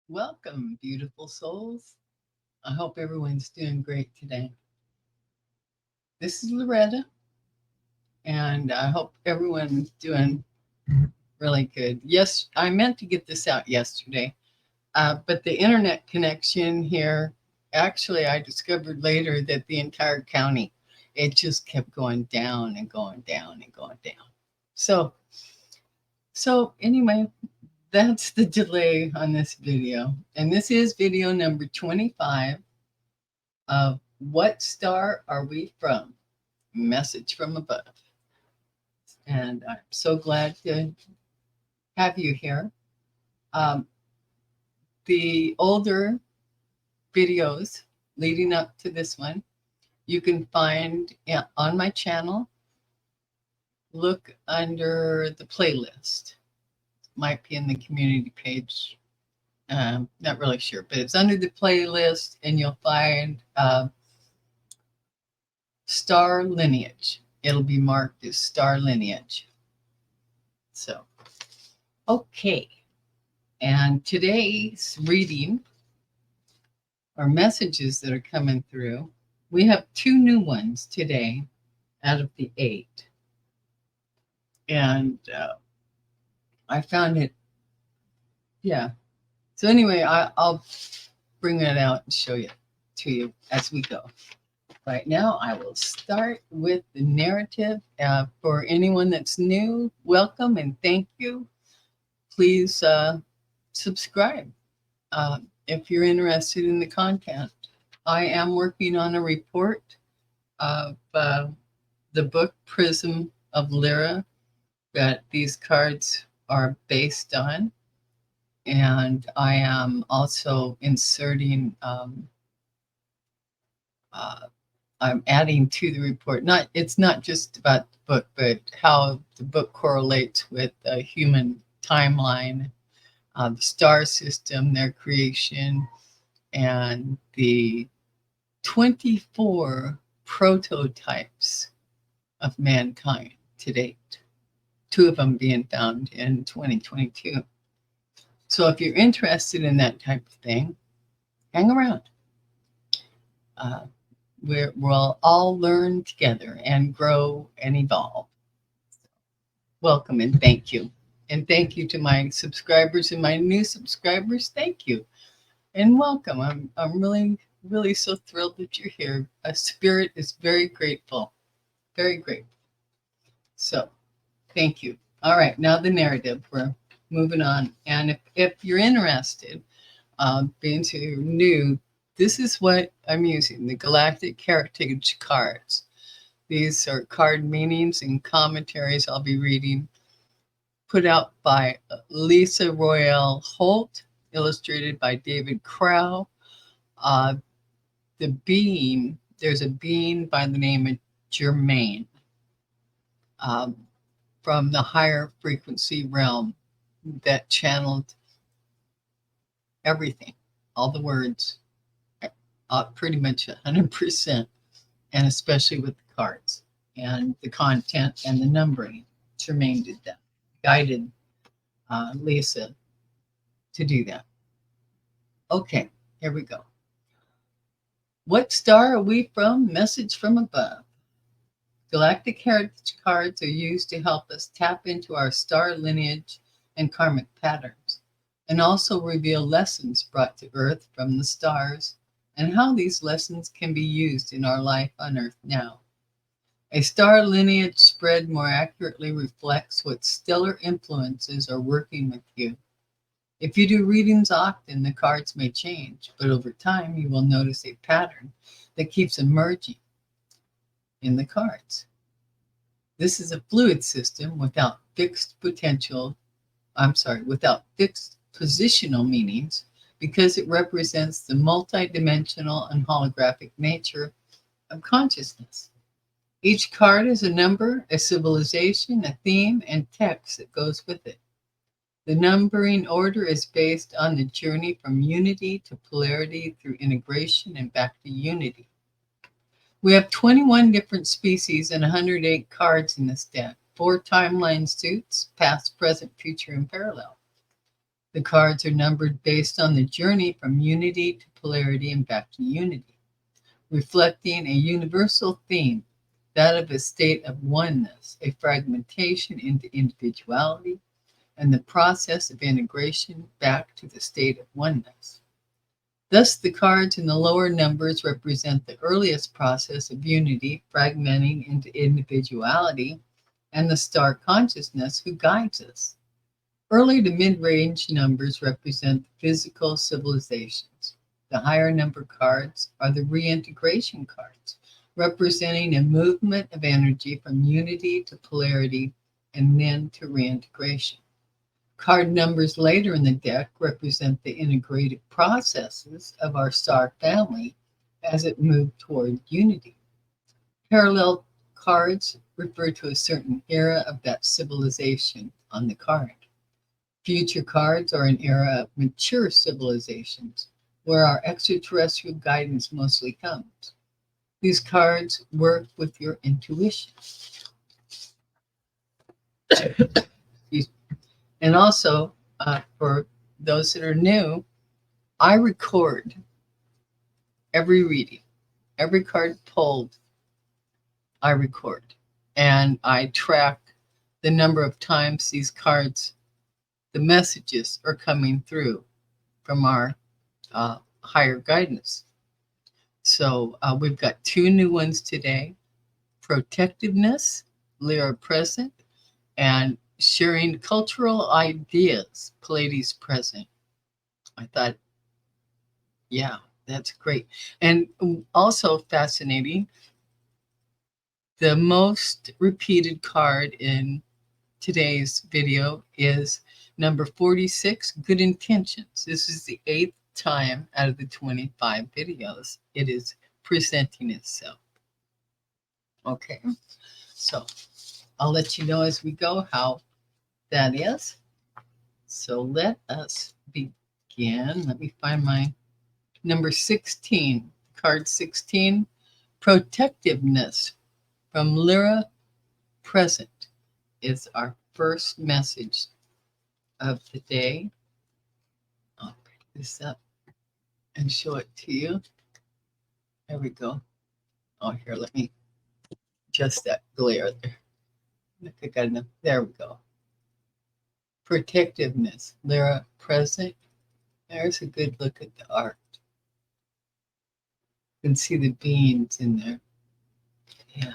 Welcome, beautiful souls. I hope everyone's doing great today. This is Loretta, and I hope everyone's doing really good. Yes, I meant to get this out yesterday, but the internet connection here, actually, I discovered later that the entire county, it just kept going down and going down and going down. So, so anyway, that's the delay on this video. And this is video number 25 of What Star Are We From? Message from Above. And I'm so glad to have you here. Um, the older videos leading up to this one, you can find on my channel. Look under the playlist. Might be in the community page. Not really sure, but it's under the playlist, and you'll find Star Lineage. It'll be marked as Star Lineage. So, okay. And today's reading or messages that are coming through, we have two new ones today out of the 8. And I found it, yeah. So anyway, I'll bring that out and show you to you as we go. Right now, I will start with the narrative. For anyone that's new, welcome and thank you. Please subscribe if you're interested in the content. I am working on a report of the book Prism of Lyra that these cards are based on. And I am also inserting I'm adding to the report. It's not just about the book, but how the book correlates with the human timeline, the star system, their creation, and the 24 prototypes of mankind to date. 2 of them being found in 2022. So if you're interested in that type of thing, hang around. We'll all learn together and grow and evolve. Welcome and thank you. And thank you to my subscribers and my new subscribers. Thank you and welcome. I'm really so thrilled that you're here. Spirit is very grateful, very grateful. So thank you. All right, now the narrative. We're moving on. And if you're interested, being too new, this is what I'm using, the Galactic Heritage Cards. These are card meanings and commentaries I'll be reading, put out by Lisa Royale Holt, illustrated by David Crow. There's a being by the name of Germain from the higher frequency realm that channeled everything, all the words, pretty much 100%, and especially with the cards and the content and the numbering. Germain did that, guided Lisa to do that. Okay, here we go. What star are we from? Message from above. Galactic Heritage Cards are used to help us tap into our star lineage and karmic patterns, and also reveal lessons brought to Earth from the stars and how these lessons can be used in our life on Earth now. A star lineage spread more accurately reflects what stellar influences are working with you. If you do readings often, the cards may change, but over time you will notice a pattern that keeps emerging in the cards. This is a fluid system without fixed positional meanings, because it represents the multidimensional and holographic nature of consciousness. Each card is a number, a civilization, a theme, and text that goes with it. The numbering order is based on the journey from unity to polarity through integration and back to unity. We have 21 different species and 108 cards in this deck, 4 timeline suits, past, present, future, and parallel. The cards are numbered based on the journey from unity to polarity and back to unity, reflecting a universal theme, that of a state of oneness, a fragmentation into individuality, and the process of integration back to the state of oneness. Thus, the cards in the lower numbers represent the earliest process of unity, fragmenting into individuality, and the star consciousness who guides us. Early to mid-range numbers represent physical civilizations. The higher number cards are the reintegration cards, representing a movement of energy from unity to polarity and then to reintegration. Card numbers later in the deck represent the integrative processes of our star family as it moved toward unity. Parallel cards refer to a certain era of that civilization on the card. Future cards are an era of mature civilizations, where our extraterrestrial guidance mostly comes. These cards work with your intuition. And also, for those that are new, I record every reading, every card pulled, I record. And I track the number of times these cards, the messages are coming through from our higher guidance. So we've got 2 new ones today: protectiveness, Lyra present, and sharing cultural ideas, Pleiades present. I thought, yeah, that's great. And also fascinating, the most repeated card in today's video is number 46, Good Intentions. This is the 8th time out of the 25 videos it is presenting itself. Okay, so I'll let you know as we go how that is. So let us begin. Let me find my number 16, card 16, Protectiveness from Lyra Present is our first message of the day. I'll pick this up and show it to you. There we go. Oh, here, let me adjust that glare there. I think I got enough. There we go. Protectiveness, Lyra Present. There's a good look at the art. You can see the beans in there. Yeah.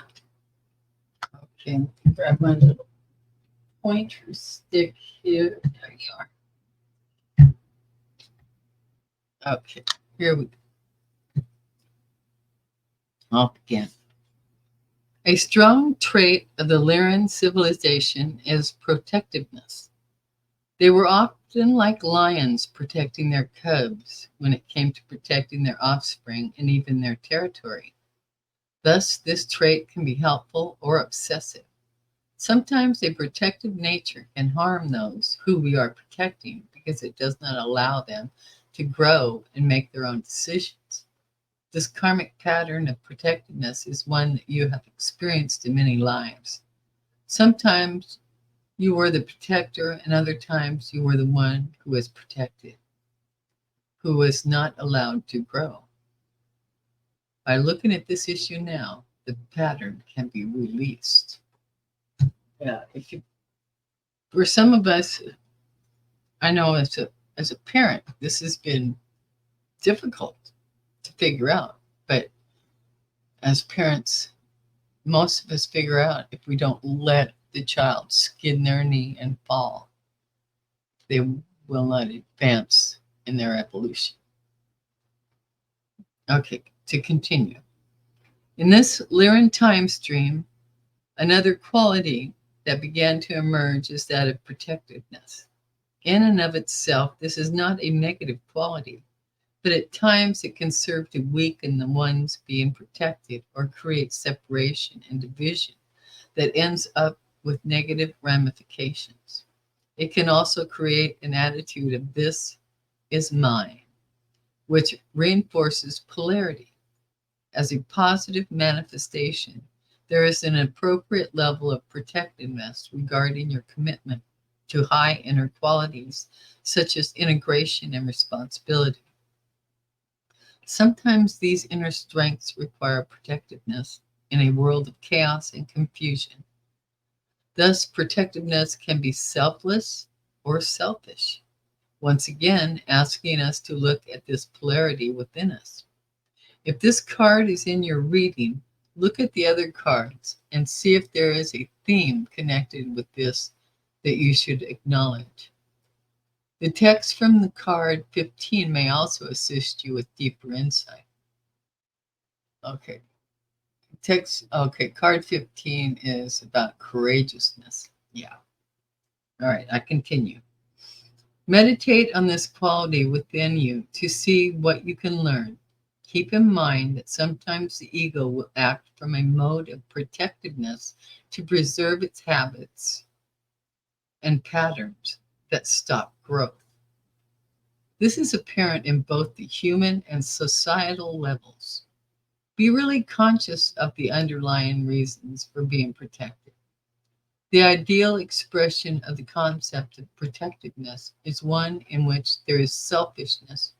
Okay, grab my little pointer stick here. There you are. Okay, here we go. I'll begin. A strong trait of the Lyran civilization is protectiveness. They were often like lions protecting their cubs when it came to protecting their offspring and even their territory. Thus, this trait can be helpful or obsessive. Sometimes a protective nature can harm those who we are protecting because it does not allow them to grow and make their own decisions. This karmic pattern of protectiveness is one that you have experienced in many lives. Sometimes you were the protector, and other times you were the one who was protected, who was not allowed to grow. By looking at this issue now, the pattern can be released. Yeah, for some of us, I know as a parent, this has been difficult to figure out. But as parents, most of us figure out if we don't let the child skin their knee and fall, they will not advance in their evolution. Okay, to continue. In this Lyran time stream, another quality that began to emerge is that of protectiveness. In and of itself, this is not a negative quality, but at times it can serve to weaken the ones being protected or create separation and division that ends up with negative ramifications. It can also create an attitude of "this is mine," which reinforces polarity. As a positive manifestation, there is an appropriate level of protectiveness regarding your commitment to high inner qualities such as integration and responsibility. Sometimes these inner strengths require protectiveness in a world of chaos and confusion. Thus, protectiveness can be selfless or selfish, once again asking us to look at this polarity within us. If this card is in your reading, look at the other cards and see if there is a theme connected with this that you should acknowledge. The text from the card 15 may also assist you with deeper insight. Okay. Card 15 is about courageousness. Yeah. All right, I continue. Meditate on this quality within you to see what you can learn. Keep in mind that sometimes the ego will act from a mode of protectiveness to preserve its habits and patterns that stop growth. This is apparent in both the human and societal levels. Be really conscious of the underlying reasons for being protected. The ideal expression of the concept of protectiveness is one in which there is selfishness,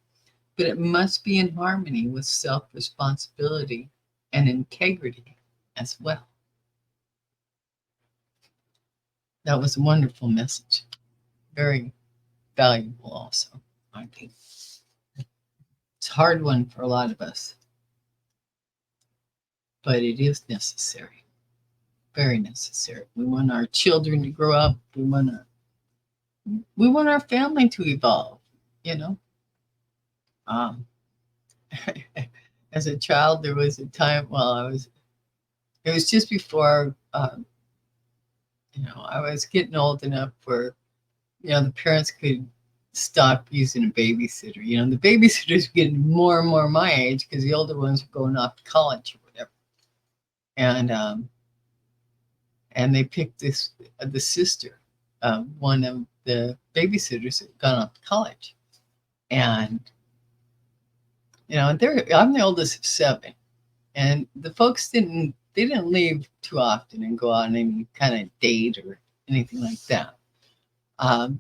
but it must be in harmony with self-responsibility and integrity as well. That was a wonderful message. Very valuable also, I think. It's a hard one for a lot of us, but it is necessary. Very necessary. We want our children to grow up. We want our family to evolve, you know. As a child, there was a time it was just before, I was getting old enough where, the parents could stop using a babysitter. The babysitters were getting more and more my age because the older ones were going off to college or whatever. And they picked the sister, one of the babysitters that had gone off to college. And I'm the oldest of 7, and the folks didn't leave too often and go out on any kind of date or anything like that.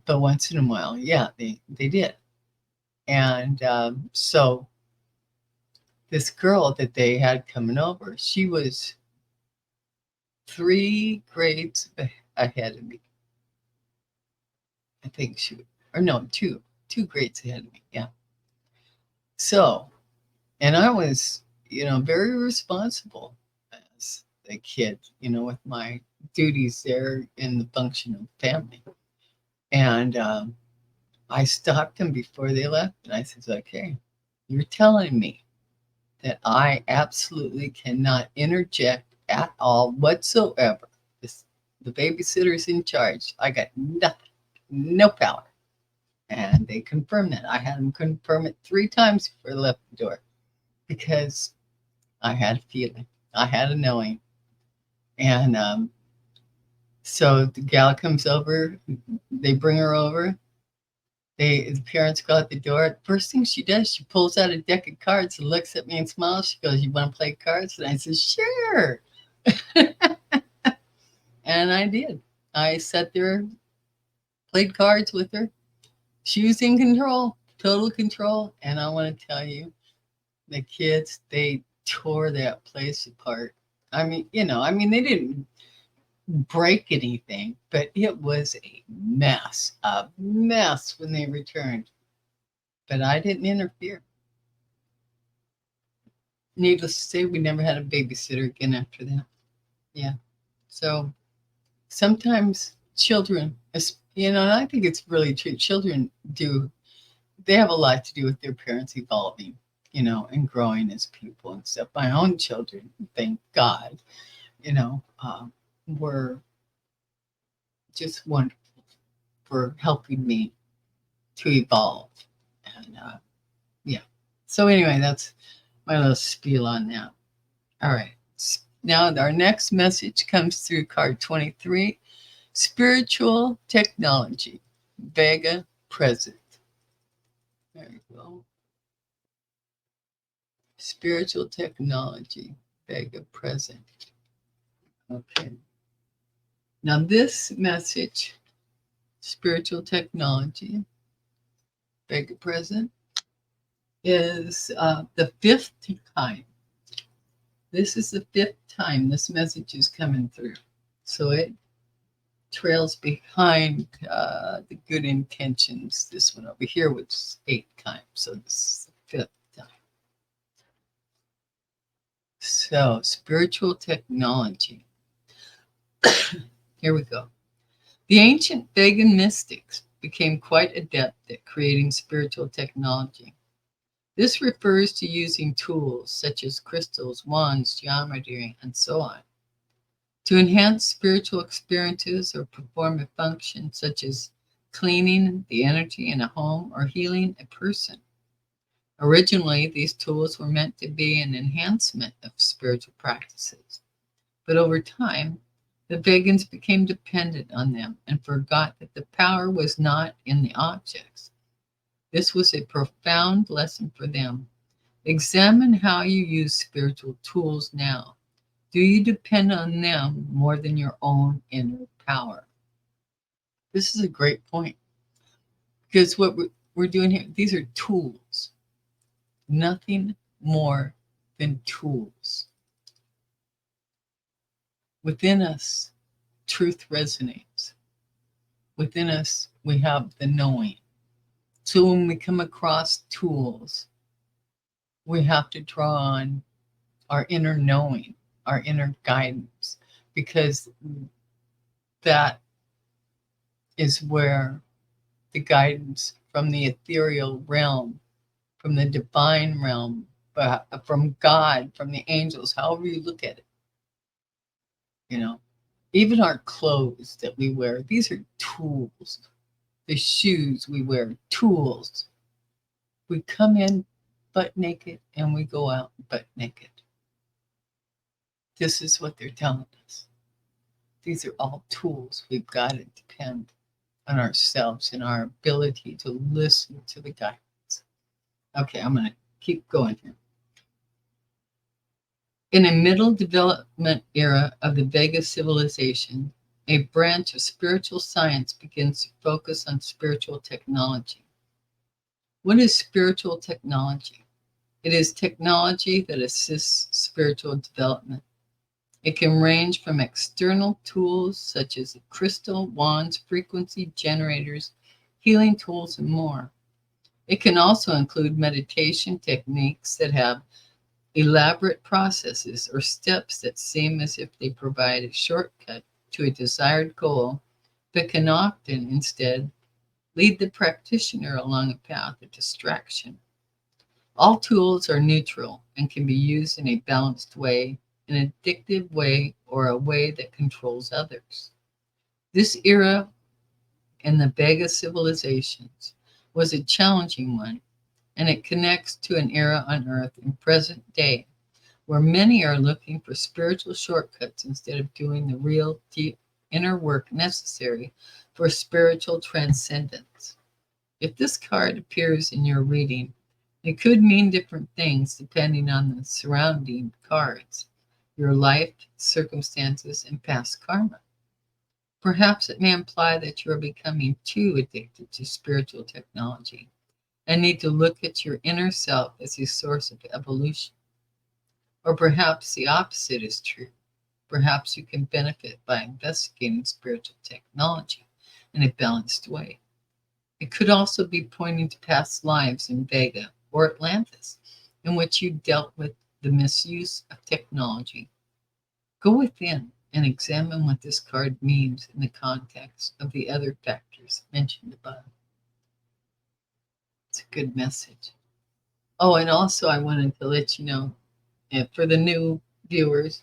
But once in a while, yeah, they did. And so this girl that they had coming over, she was 3 grades ahead of me. I think two grades ahead of me. Yeah. So, and I was, very responsible as a kid, with my duties there in the function of family. And I stopped them before they left, and I said, okay, you're telling me that I absolutely cannot interject at all whatsoever. The babysitter's in charge. I got nothing, no power. And they confirmed that. I had them confirm it 3 times before they left the door because I had a feeling. I had a knowing. And so the gal comes over. They bring her over. The parents go out the door. First thing she does, she pulls out a deck of cards and looks at me and smiles. She goes, "You want to play cards?" And I said, "Sure." And I did. I sat there, played cards with her. She was in control, total control. And I want to tell you, the kids, they tore that place apart. They didn't break anything, but it was a mess when they returned. But I didn't interfere. Needless to say, we never had a babysitter again after that. Yeah. So sometimes children, and I think it's really true, children they have a lot to do with their parents evolving, and growing as people and stuff. My own children, thank God, were just wonderful for helping me to evolve. And yeah. So anyway, that's my little spiel on that. All right. Now our next message comes through card 23, Spiritual Technology, Vega Present. There you go. Spiritual Technology, Vega Present. Okay. Now this message spiritual technology, Vega present, is the fifth time. This is the fifth time this message is coming through. So it trails behind the good intentions. This one over here was 8 times. So this is the fifth time. So spiritual technology. Here we go. The ancient pagan mystics became quite adept at creating spiritual technology. This refers to using tools such as crystals, wands, geometry, and so on to enhance spiritual experiences or perform a function such as cleaning the energy in a home or healing a person. Originally, these tools were meant to be an enhancement of spiritual practices, but over time, the pagans became dependent on them and forgot that the power was not in the objects. This was a profound lesson for them. Examine how you use spiritual tools now. Do you depend on them more than your own inner power? This is a great point because what we're doing here, these are tools, nothing more than tools. Within us, truth resonates. Within us, we have the knowing. So when we come across tools, we have to draw on our inner knowing, our inner guidance, because that is where the guidance from the ethereal realm, from the divine realm, from God, from the angels, however you look at it, even our clothes that we wear, these are tools. The shoes we wear, tools. We come in butt naked and we go out butt naked. This is what they're telling us. These are all tools. We've got to depend on ourselves and our ability to listen to the guidance. Okay, I'm going to keep going here. In a middle development era of the Vega civilization, a branch of spiritual science begins to focus on spiritual technology. What is spiritual technology? It is technology that assists spiritual development. It can range from external tools such as crystal, wands, frequency generators, healing tools, and more. It can also include meditation techniques that have elaborate processes or steps that seem as if they provide a shortcut to a desired goal, but can often instead lead the practitioner along a path of distraction. All tools are neutral and can be used in a balanced way, an addictive way, or a way that controls others. This era in the Vega civilizations was a challenging one, and it connects to an era on Earth in present day where many are looking for spiritual shortcuts instead of doing the real deep inner work necessary for spiritual transcendence. If this card appears in your reading, it could mean different things depending on the surrounding cards, your life, circumstances, and past karma. Perhaps it may imply that you are becoming too addicted to spiritual technology and need to look at your inner self as a source of evolution. Or perhaps the opposite is true. Perhaps you can benefit by investigating spiritual technology in a balanced way. It could also be pointing to past lives in Vega or Atlantis in which you dealt with the misuse of technology. Go within and examine what this card means in the context of the other factors mentioned above. It's a good message. Oh, and also I wanted to let you know, for the new viewers,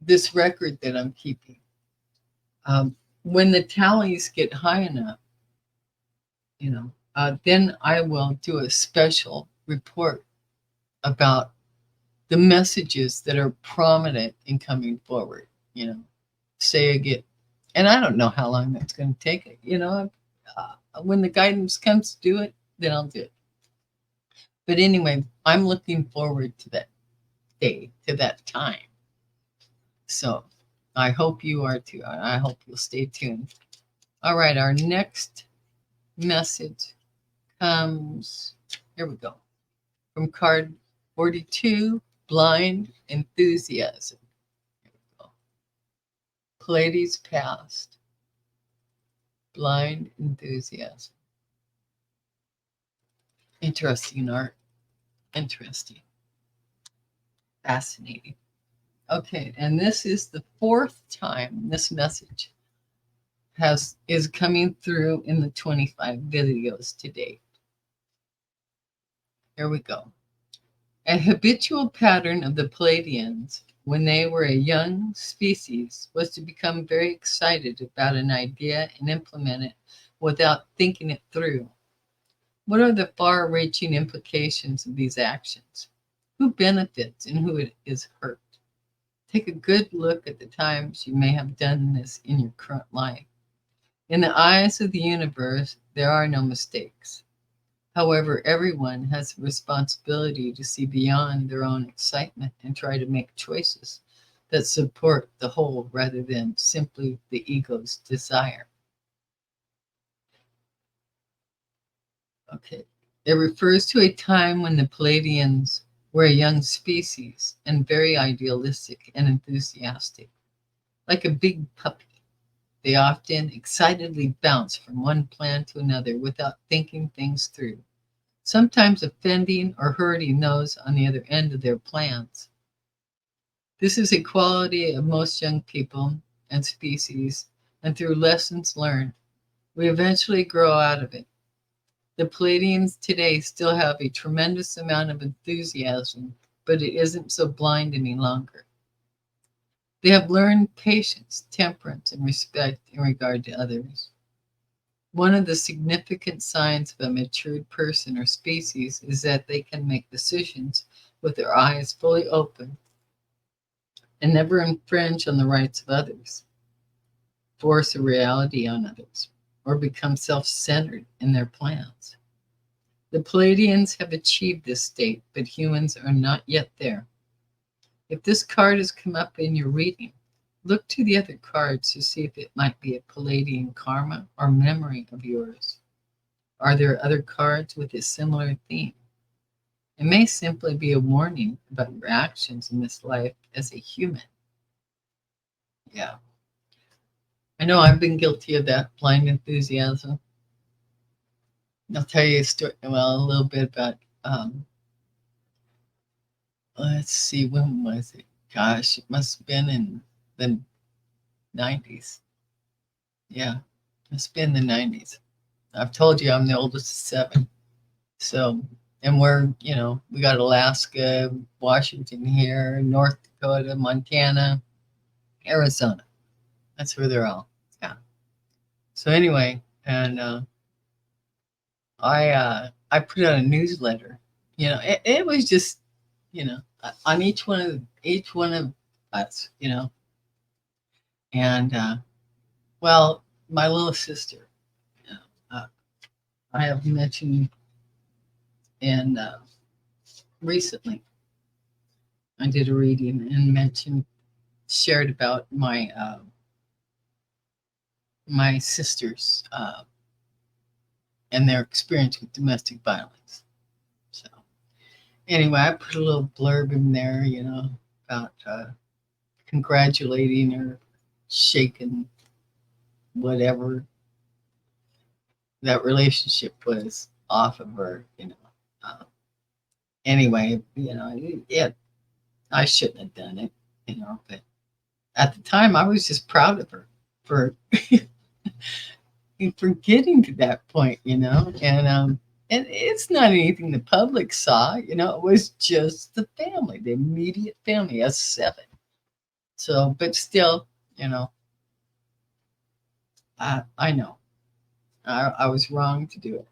this record that I'm keeping, when the tallies get high enough, then I will do a special report about the messages that are prominent in coming forward. Say I get, and I don't know how long that's going to take. When the guidance comes to do it, then I'll do it. But anyway, I'm looking forward to that day, to that time. So I hope you are too. I hope you'll stay tuned. All right, our next message comes, here we go, from card 42, Blind Enthusiasm. Here we go. Pleiades past, Blind Enthusiasm. Interesting art. Interesting. Fascinating. Okay, and this is the fourth time this message is coming through in the 25 videos to date. Here we go. A habitual pattern of the Pleiadians when they were a young species was to become very excited about an idea and implement it without thinking it through. What are the far-reaching implications of these actions? Who benefits and who is hurt? Take a good look at the times you may have done this in your current life. In the eyes of the universe, there are no mistakes. However, everyone has a responsibility to see beyond their own excitement and try to make choices that support the whole rather than simply the ego's desire. Okay. It refers to a time when the Pleiadians were a young species and very idealistic and enthusiastic. Like a big puppy, they often excitedly bounce from one plan to another without thinking things through, sometimes offending or hurting those on the other end of their plans. This is a quality of most young people and species, and through lessons learned, we eventually grow out of it. The Pleiadians today still have a tremendous amount of enthusiasm, but it isn't so blind any longer. They have learned patience, temperance, and respect in regard to others. One of the significant signs of a matured person or species is that they can make decisions with their eyes fully open and never infringe on the rights of others, force a reality on others, or become self-centered in their plans. The Pleiadians have achieved this state, but humans are not yet there. If this card has come up in your reading, look to the other cards to see if it might be a Pleiadian karma or memory of yours. Are there other cards with a similar theme? It may simply be a warning about your actions in this life as a human. Yeah. I know I've been guilty of that blind enthusiasm. I'll tell you a story, well, a little bit about, let's see, when was it? Gosh, it must have been in the 90s. Yeah, it's been the 90s. I've told you I'm the oldest of seven. So, and we got Alaska, Washington here, North Dakota, Montana, Arizona. That's where they're all. Yeah. So anyway, and I put out a newsletter. It was just, on each one of us, and well, my little sister, you know, I have mentioned, and recently I did a reading and shared about my sisters and their experience with domestic violence. So anyway, I put a little blurb in there, about congratulating her, shaking whatever that relationship was off of her. Anyway, I shouldn't have done it, but at the time I was just proud of her for for getting to that point, and it's not anything the public saw, it was just the family, the immediate family, us seven. So, but still, I know I was wrong to do it.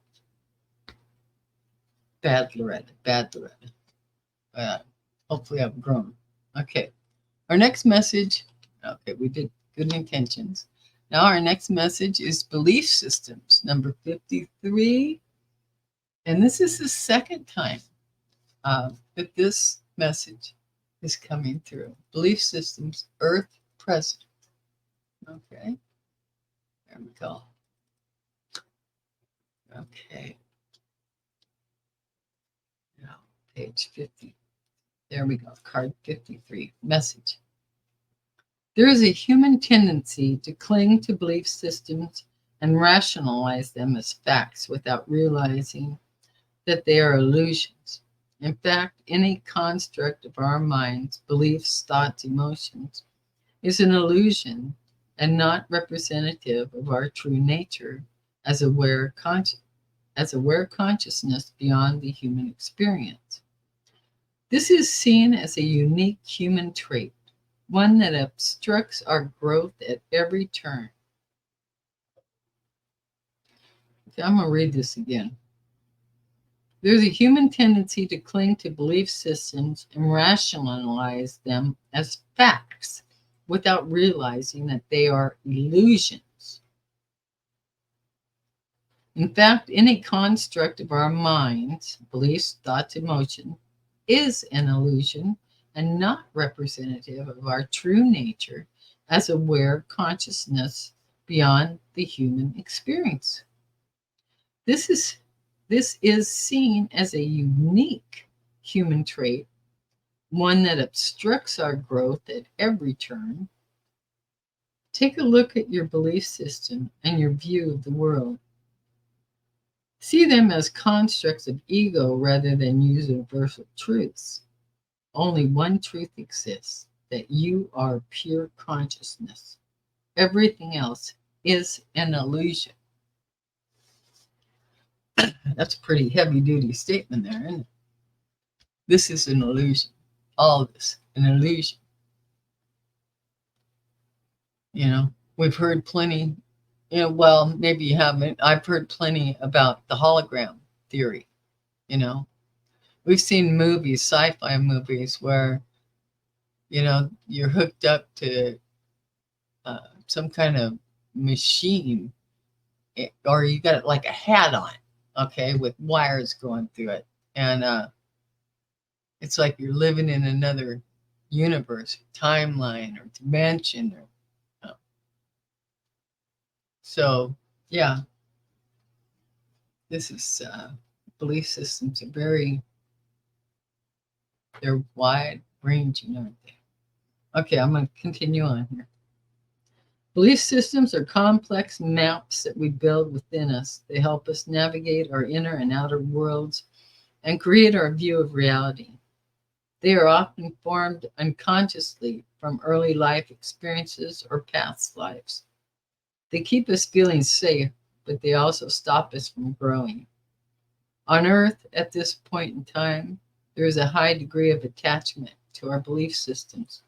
Bad Loretta, bad Loretta. Hopefully I've grown. Okay. Our next message. Okay, we did good intentions. Now our next message is belief systems, number 53. And this is the second time that this message is coming through. Belief systems, Earth present. Okay. There we go. Okay. Now, page 50. There we go. Card 53. Message. There is a human tendency to cling to belief systems and rationalize them as facts without realizing that they are illusions. In fact, any construct of our minds, beliefs, thoughts, emotions, is an illusion and not representative of our true nature as aware consciousness beyond the human experience. This is seen as a unique human trait, one that obstructs our growth at every turn. Okay, I'm going to read this again. There's a human tendency to cling to belief systems and rationalize them as facts without realizing that they are illusions. In fact, any construct of our minds, beliefs, thoughts, emotions, is an illusion and not representative of our true nature as aware consciousness beyond the human experience. This is seen as a unique human trait, one that obstructs our growth at every turn. Take a look at your belief system and your view of the world. See them as constructs of ego rather than universal truths. Only one truth exists, that you are pure consciousness. Everything else is an illusion. That's a pretty heavy-duty statement there, isn't it? This is an illusion. All of this, an illusion. We've heard plenty, well, maybe you haven't. I've heard plenty about the hologram theory. We've seen movies, sci-fi movies, where, you're hooked up to some kind of machine, or you got like a hat on, okay, with wires going through it. And it's like you're living in another universe, timeline, or dimension. So, yeah, this is belief systems are they're wide ranging, aren't they? Okay, I'm going to continue on here. Belief systems are complex maps that we build within us. They help us navigate our inner and outer worlds and create our view of reality. They are often formed unconsciously from early life experiences or past lives. They keep us feeling safe, but they also stop us from growing. On Earth, at this point in time, there is a high degree of attachment to our belief systems,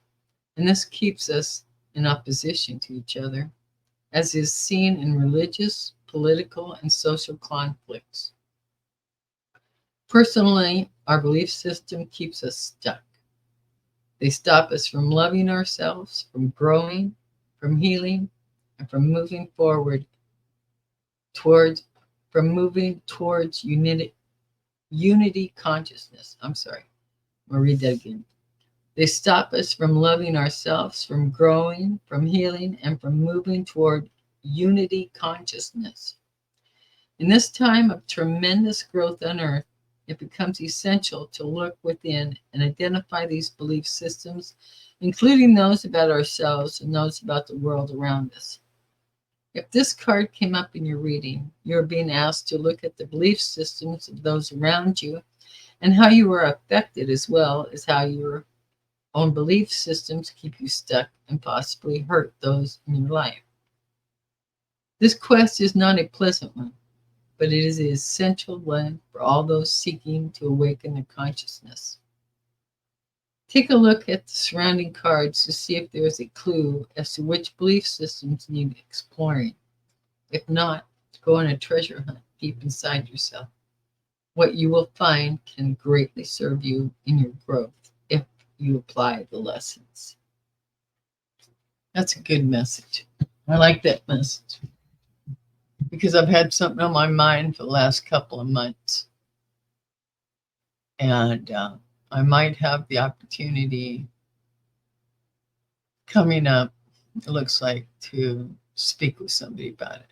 and this keeps us in opposition to each other, as is seen in religious, political, and social conflicts. Personally, our belief system keeps us stuck. They stop us from loving ourselves, from growing, from healing, and from moving towards unity consciousness. I'm sorry. I'm going to read that again. They stop us from loving ourselves, from growing, from healing, and from moving toward unity consciousness. In this time of tremendous growth on Earth, it becomes essential to look within and identify these belief systems, including those about ourselves and those about the world around us. If this card came up in your reading, you're being asked to look at the belief systems of those around you and how you are affected, as well as how your own belief systems keep you stuck and possibly hurt those in your life. This quest is not a pleasant one, but it is an essential one for all those seeking to awaken their consciousness. Take a look at the surrounding cards to see if there is a clue as to which belief systems need exploring. If not, go on a treasure hunt deep inside yourself. What you will find can greatly serve you in your growth if you apply the lessons. That's a good message. I like that message because I've had something on my mind for the last couple of months. And I might have the opportunity coming up it looks like, to speak with somebody about it.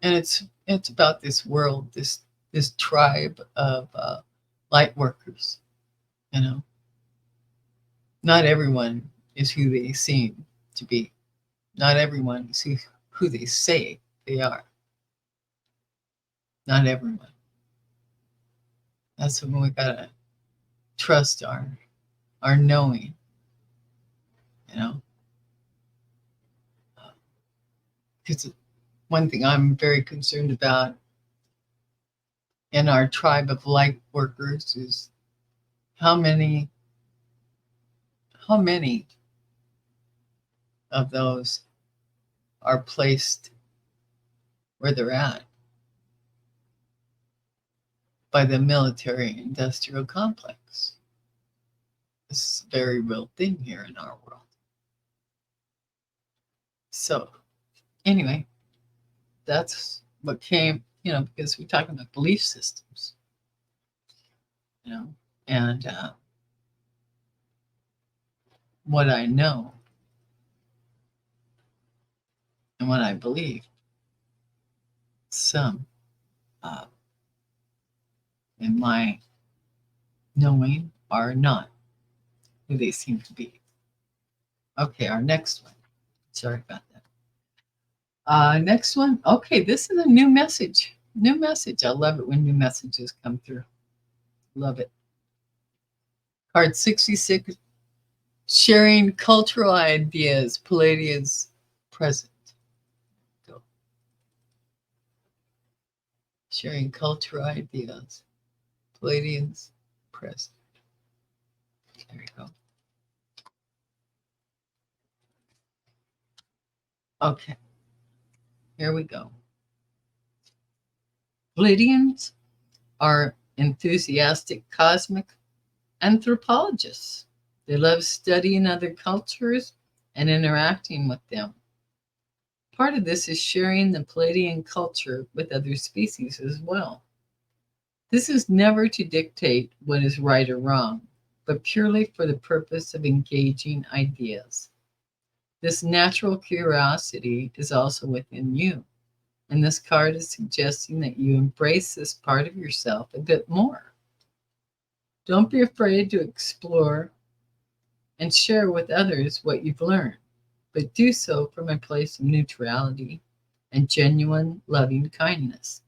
And it's about this world, this tribe of light workers. You know, not everyone is who they seem to be. Not everyone is who they say they are. Not everyone. That's when we gotta trust our knowing. You know, because one thing I'm very concerned about in our tribe of light workers is how many of those are placed where they're at by the military industrial complex. This is a very real thing here in our world. So anyway, that's what came, because we're talking about belief systems, and what I know and what I believe. Some in my knowing are not who they seem to be. Okay, our next one. Sorry about that. Next one. Okay, this is a new message. New message. I love it when new messages come through. Love it. Card 66. Sharing cultural ideas. Palladians present. Go. Sharing cultural ideas. Palladians present. There we go. Okay. Here we go. Palladians are enthusiastic cosmic anthropologists. They love studying other cultures and interacting with them. Part of this is sharing the Palladian culture with other species as well. This is never to dictate what is right or wrong, but purely for the purpose of engaging ideas. This natural curiosity is also within you, and this card is suggesting that you embrace this part of yourself a bit more. Don't be afraid to explore and share with others what you've learned, but do so from a place of neutrality and genuine loving kindness.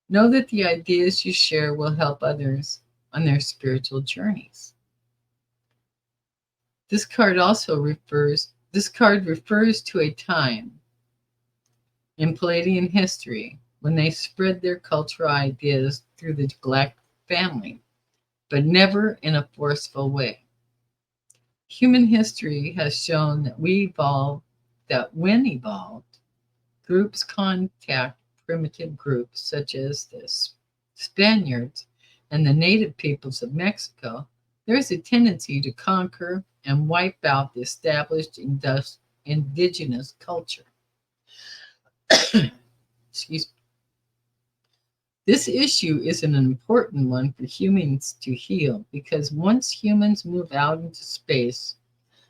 Know that the ideas you share will help others on their spiritual journeys. This card refers to a time in Palladian history when they spread their cultural ideas through the Galactic family, but never in a forceful way. Human history has shown that when evolved, groups contact primitive groups such as the Spaniards and the native peoples of Mexico. There is a tendency to conquer and wipe out the established indigenous culture. Excuse me. This issue is an important one for humans to heal because once humans move out into space,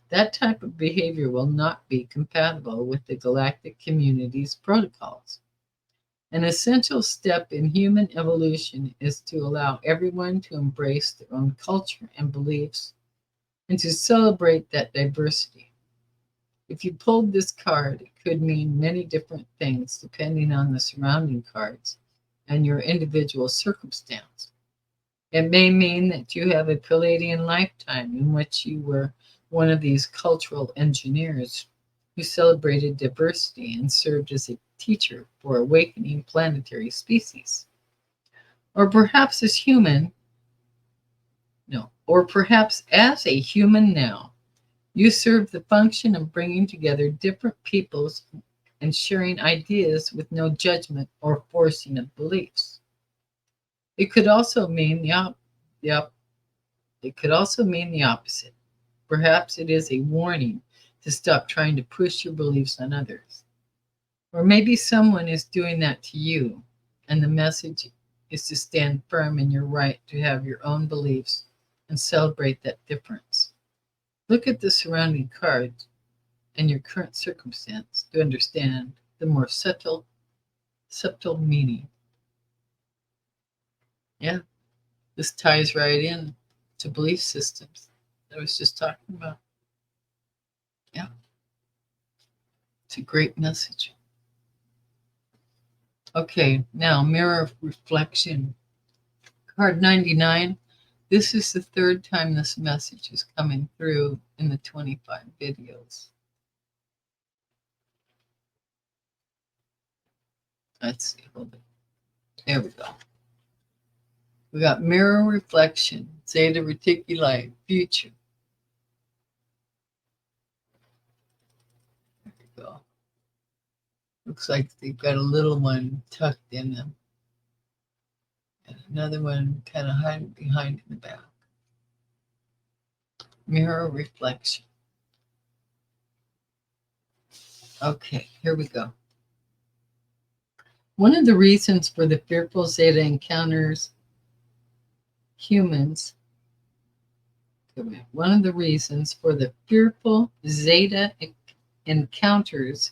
that type of behavior will not be compatible with the galactic community's protocols. An essential step in human evolution is to allow everyone to embrace their own culture and beliefs and to celebrate that diversity. If you pulled this card, it could mean many different things depending on the surrounding cards and your individual circumstance. It may mean that you have a Palladian lifetime in which you were one of these cultural engineers who celebrated diversity and served as a teacher for awakening planetary species. Or perhaps as a human now, you serve the function of bringing together different peoples and sharing ideas with no judgment or forcing of beliefs. It could also mean the opposite. Perhaps it is a warning to stop trying to push your beliefs on others. Or maybe someone is doing that to you, and the message is to stand firm in your right to have your own beliefs and celebrate that difference. Look at the surrounding cards. and your current circumstance to understand the more subtle meaning. Yeah, this ties right in to belief systems that I was just talking about. Yeah, it's a great message. Okay, now mirror of reflection. Card 99. This is the third time this message is coming through in the 25 videos. Let's see, hold it. There we go. We got mirror reflection, Zeta Reticuli, future. There we go. Looks like they've got a little one tucked in them. And another one kind of hiding behind in the back. Mirror reflection. Okay, here we go. One of the reasons for the fearful Zeta encounters humans, one of the reasons for the fearful Zeta encounters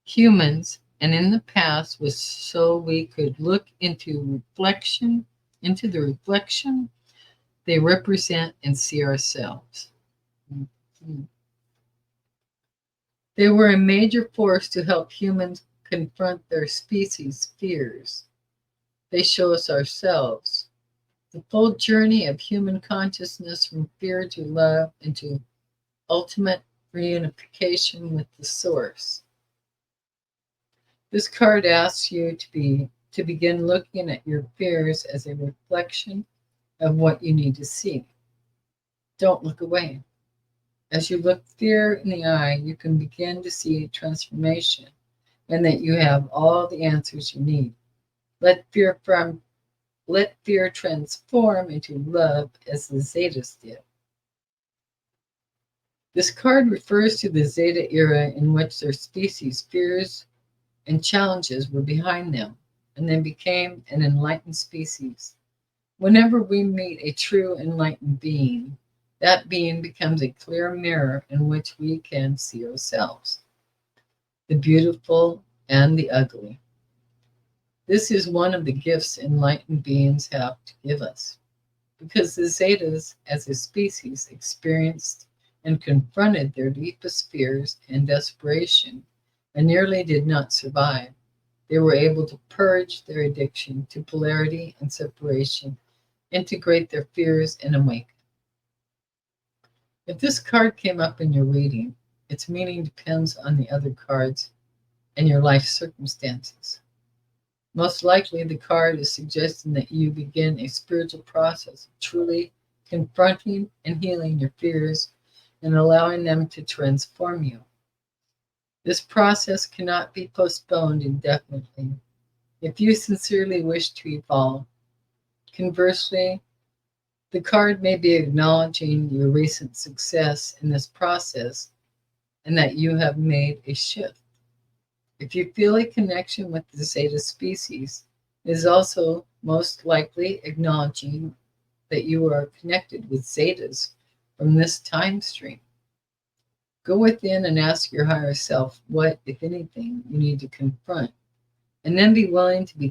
humans and in the past was so we could look into the reflection they represent and see ourselves. Mm-hmm. They were a major force to help humans confront their species' fears. They show us ourselves. The full journey of human consciousness from fear to love and to ultimate reunification with the source. This card asks you to begin looking at your fears as a reflection of what you need to see. Don't look away. As you look fear in the eye, you can begin to see transformation and that you have all the answers you need. Let fear transform into love as the Zetas did. This card refers to the Zeta era in which their species' fears and challenges were behind them and then became an enlightened species. Whenever we meet a true enlightened being, that being becomes a clear mirror in which we can see ourselves, the beautiful and the ugly. This is one of the gifts enlightened beings have to give us, because the Zetas, as a species, experienced and confronted their deepest fears and desperation and nearly did not survive. They were able to purge their addiction to polarity and separation, integrate their fears, and awaken. If this card came up in your reading, its meaning depends on the other cards and your life circumstances. Most likely, the card is suggesting that you begin a spiritual process of truly confronting and healing your fears and allowing them to transform you. This process cannot be postponed indefinitely if you sincerely wish to evolve. Conversely, the card may be acknowledging your recent success in this process and that you have made a shift. If you feel a connection with the Zeta species, it is also most likely acknowledging that you are connected with Zetas from this time stream. Go within and ask your higher self what, if anything, you need to confront, and then be willing to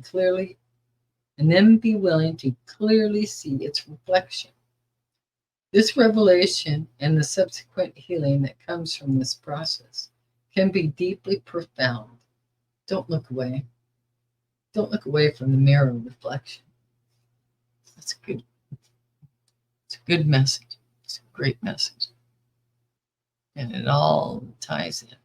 clearly see its reflection. This revelation and the subsequent healing that comes from this process can be deeply profound. Don't look away. Don't look away from the mirror reflection. It's a good message. It's a great message. And it all ties in.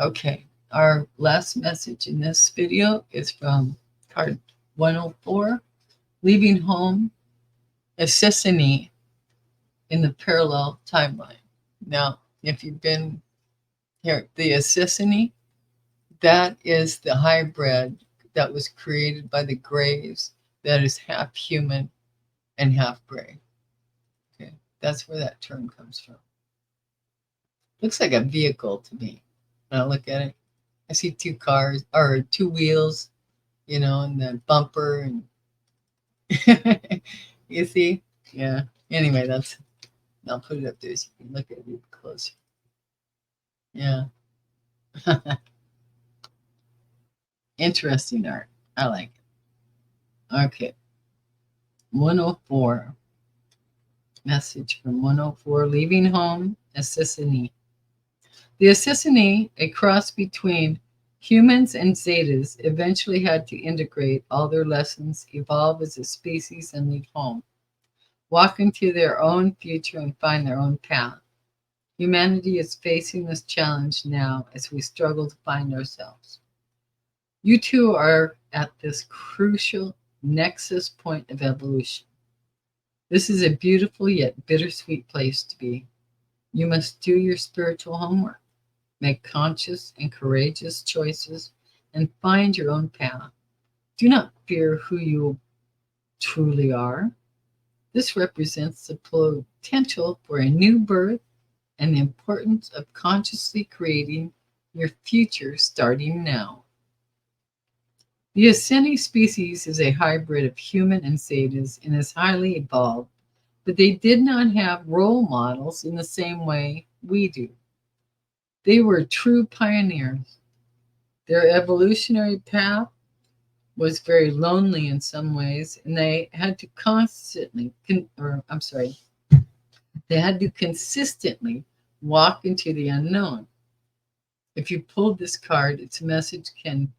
Okay, our last message in this video is from card 104, Leaving Home, Assassinate in the Parallel Timeline. Now, if you've been here, the Assassinate, that is the hybrid that was created by the Greys that is half human and half gray. Okay, that's where that term comes from. Looks like a vehicle to me. When I look at it, I see two cars or two wheels, and the bumper, and you see, yeah. Anyway, I'll put it up there so you can look at it closer. Yeah. Interesting art. I like it. Okay. 104. Message from 104. Leaving home, Assassinee. The Assassinee, a cross between humans and Zetas, eventually had to integrate all their lessons, evolve as a species, and leave home, walk into their own future, and find their own path. Humanity is facing this challenge now as we struggle to find ourselves. You two are at this crucial nexus point of evolution. This is a beautiful yet bittersweet place to be. You must do your spiritual homework, make conscious and courageous choices, and find your own path. Do not fear who you truly are. This represents the potential for a new birth and the importance of consciously creating your future starting now. The Ascending species is a hybrid of human and Zetas and is highly evolved, but they did not have role models in the same way we do. They were true pioneers. Their evolutionary path was very lonely in some ways, and they had to they had to consistently walk into the unknown. If you pulled this card, its message can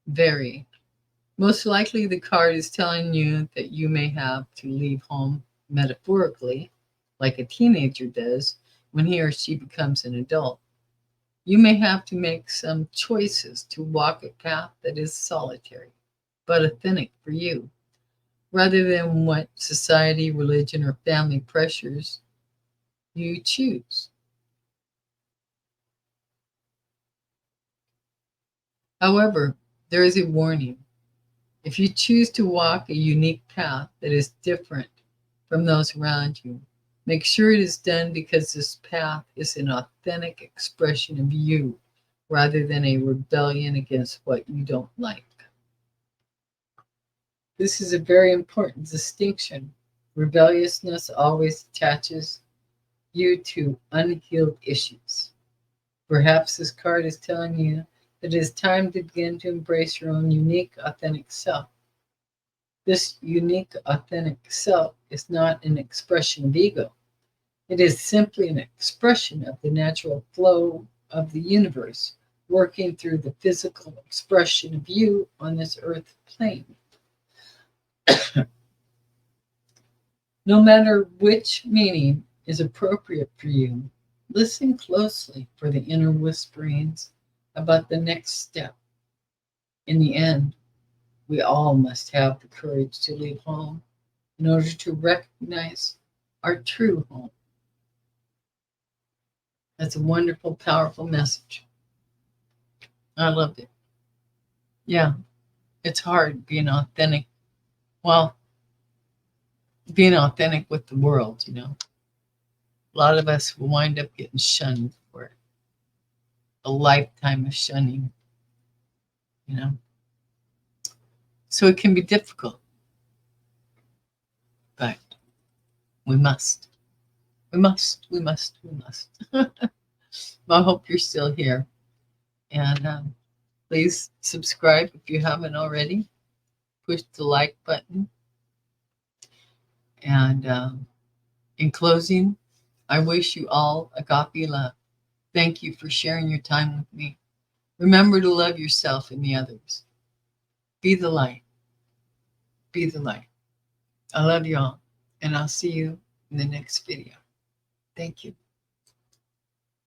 vary. Most likely, the card is telling you that you may have to leave home metaphorically, like a teenager does when he or she becomes an adult. You may have to make some choices to walk a path that is solitary, but authentic for you, rather than what society, religion, or family pressures you choose. However, there is a warning. If you choose to walk a unique path that is different from those around you, make sure it is done because this path is an authentic expression of you rather than a rebellion against what you don't like. This is a very important distinction. Rebelliousness always attaches you to unhealed issues. Perhaps this card is telling you that it is time to begin to embrace your own unique, authentic self. This unique, authentic self is not an expression of ego. It is simply an expression of the natural flow of the universe, working through the physical expression of you on this earth plane. No matter which meaning is appropriate for you, listen closely for the inner whisperings about the next step. In the end, we all must have the courage to leave home in order to recognize our true home. That's a wonderful, powerful message. I loved it. Yeah, it's hard being authentic. Well, being authentic with the world, you know. A lot of us will wind up getting shunned for it. A lifetime of shunning, you know. So it can be difficult, but we must. We must. We must. We must. I hope you're still here. And please subscribe if you haven't already. Push the like button. And in closing, I wish you all agape love. Thank you for sharing your time with me. Remember to love yourself and the others. Be the light. Be the light. I love you all. And I'll see you in the next video. Thank you.